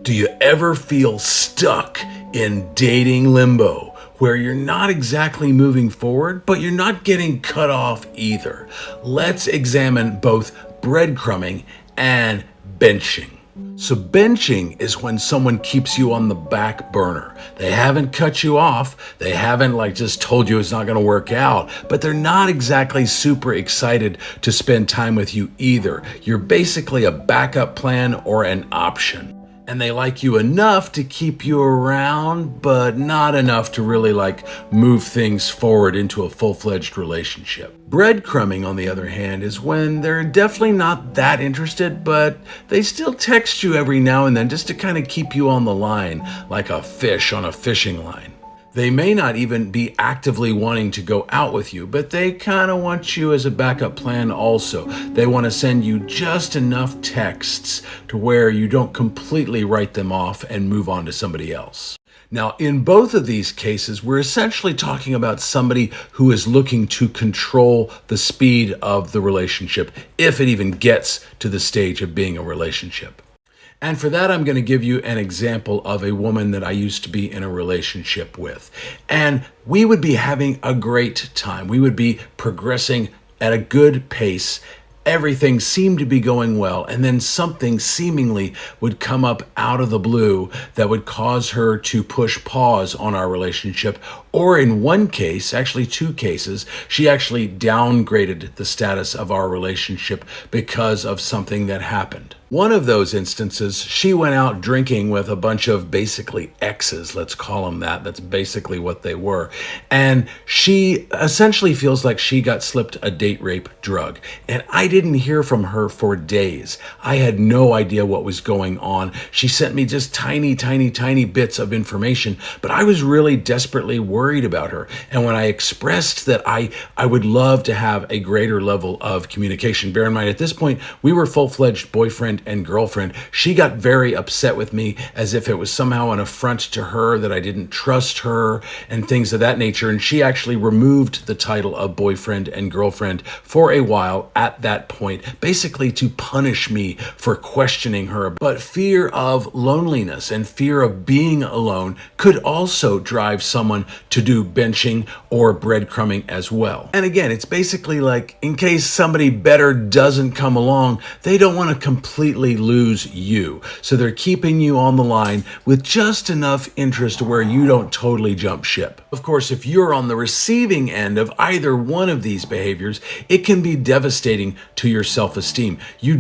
Do you ever feel stuck in dating limbo, where you're not exactly moving forward, but you're not getting cut off either? Let's examine both breadcrumbing and benching. So benching is when someone keeps you on the back burner. They haven't cut you off. They haven't just told you it's not going to work out, but they're not exactly super excited to spend time with you either. You're basically a backup plan or an option. And they like you enough to keep you around, but not enough to really move things forward into a full-fledged relationship. Breadcrumbing, on the other hand, is when they're definitely not that interested, but they still text you every now and then just to kind of keep you on the line, like a fish on a fishing line. They may not even be actively wanting to go out with you, but they kind of want you as a backup plan also. They want to send you just enough texts to where you don't completely write them off and move on to somebody else. Now, in both of these cases, we're essentially talking about somebody who is looking to control the speed of the relationship, if it even gets to the stage of being a relationship. And for that, I'm going to give you an example of a woman that I used to be in a relationship with. And we would be having a great time. We would be progressing at a good pace. Everything seemed to be going well, and then something seemingly would come up out of the blue that would cause her to push pause on our relationship. Or in one case, actually two cases, she actually downgraded the status of our relationship because of something that happened. One of those instances, she went out drinking with a bunch of basically exes, let's call them that. That's basically what they were. And she essentially feels like she got slipped a date rape drug. And I didn't hear from her for days. I had no idea what was going on. She sent me just tiny bits of information, but I was really desperately worried about her. And when I expressed that I would love to have a greater level of communication, bear in mind at this point, we were full-fledged boyfriend and girlfriend, she got very upset with me as if it was somehow an affront to her that I didn't trust her and things of that nature. And she actually removed the title of boyfriend and girlfriend for a while at that point, basically to punish me for questioning her. But fear of loneliness and fear of being alone could also drive someone to do benching or breadcrumbing as well. And again, it's basically in case somebody better doesn't come along, they don't want to completely lose you. So they're keeping you on the line with just enough interest to where you don't totally jump ship. Of course, if you're on the receiving end of either one of these behaviors, it can be devastating to your self-esteem. You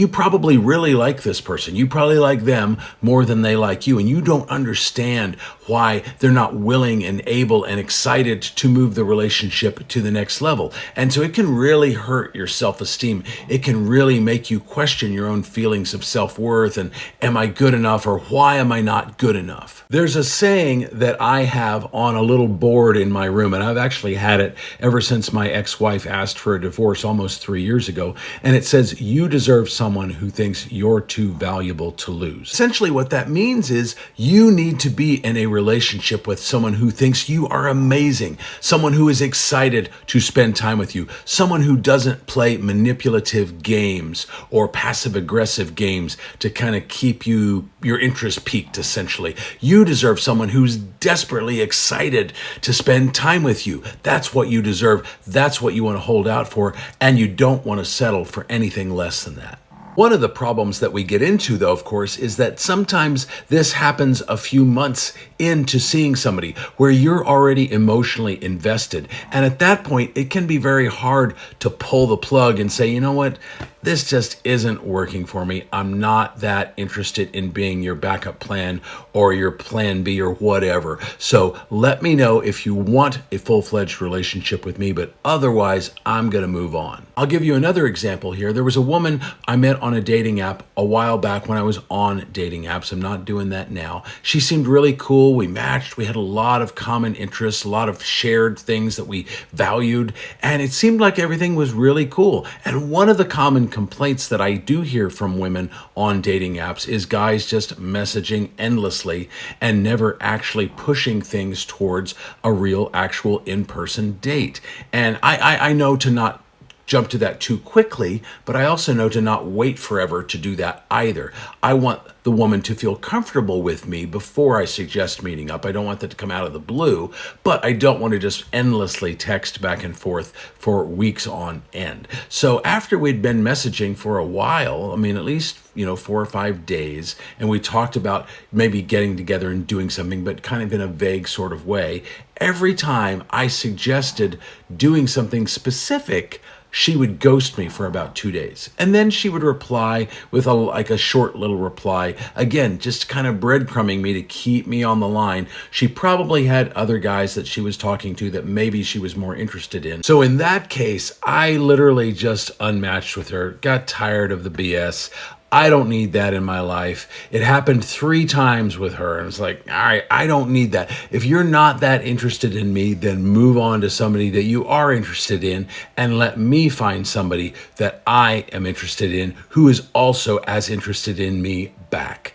probably really like this person. You probably like them more than they like you, and you don't understand why they're not willing and able and excited to move the relationship to the next level. And so it can really hurt your self-esteem. It can really make you question your own feelings of self-worth and am I good enough, or why am I not good enough? There's a saying that I have on a little board in my room, and I've actually had it ever since my ex-wife asked for a divorce almost 3 years ago, and it says, "You deserve someone who thinks you're too valuable to lose." Essentially what that means is you need to be in a relationship with someone who thinks you are amazing, someone who is excited to spend time with you, someone who doesn't play manipulative games or passive-aggressive games to kind of keep your interest piqued, essentially. You deserve someone who's desperately excited to spend time with you. That's what you deserve. That's what you want to hold out for, and you don't want to settle for anything less than that. One of the problems that we get into, though, of course, is that sometimes this happens a few months into seeing somebody where you're already emotionally invested. And at that point, it can be very hard to pull the plug and say, you know what? This just isn't working for me. I'm not that interested in being your backup plan or your plan B or whatever. So let me know if you want a full-fledged relationship with me, but otherwise I'm going to move on. I'll give you another example here. There was a woman I met on a dating app a while back when I was on dating apps. I'm not doing that now. She seemed really cool. We matched. We had a lot of common interests, a lot of shared things that we valued, and it seemed like everything was really cool. And one of the common complaints that I do hear from women on dating apps is guys just messaging endlessly and never actually pushing things towards a real, actual in-person date. And I know to not jump to that too quickly, but I also know to not wait forever to do that either. I want the woman to feel comfortable with me before I suggest meeting up. I don't want that to come out of the blue, but I don't want to just endlessly text back and forth for weeks on end. So after we'd been messaging for a while, I mean, at least 4 or 5 days, and we talked about maybe getting together and doing something, but kind of in a vague sort of way. Every time I suggested doing something specific, she would ghost me for about 2 days. And then she would reply with a short little reply, again, just kind of breadcrumbing me to keep me on the line. She probably had other guys that she was talking to that maybe she was more interested in. So in that case, I literally just unmatched with her, got tired of the BS. I don't need that in my life. It happened 3 times with her, and it's like, all right, I don't need that. If you're not that interested in me, then move on to somebody that you are interested in, and let me find somebody that I am interested in who is also as interested in me back.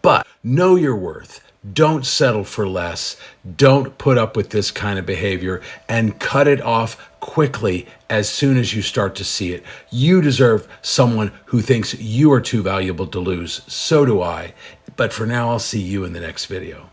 But know your worth. Don't settle for less. Don't put up with this kind of behavior, and cut it off quickly as soon as you start to see it. You deserve someone who thinks you are too valuable to lose. So do I. But for now, I'll see you in the next video.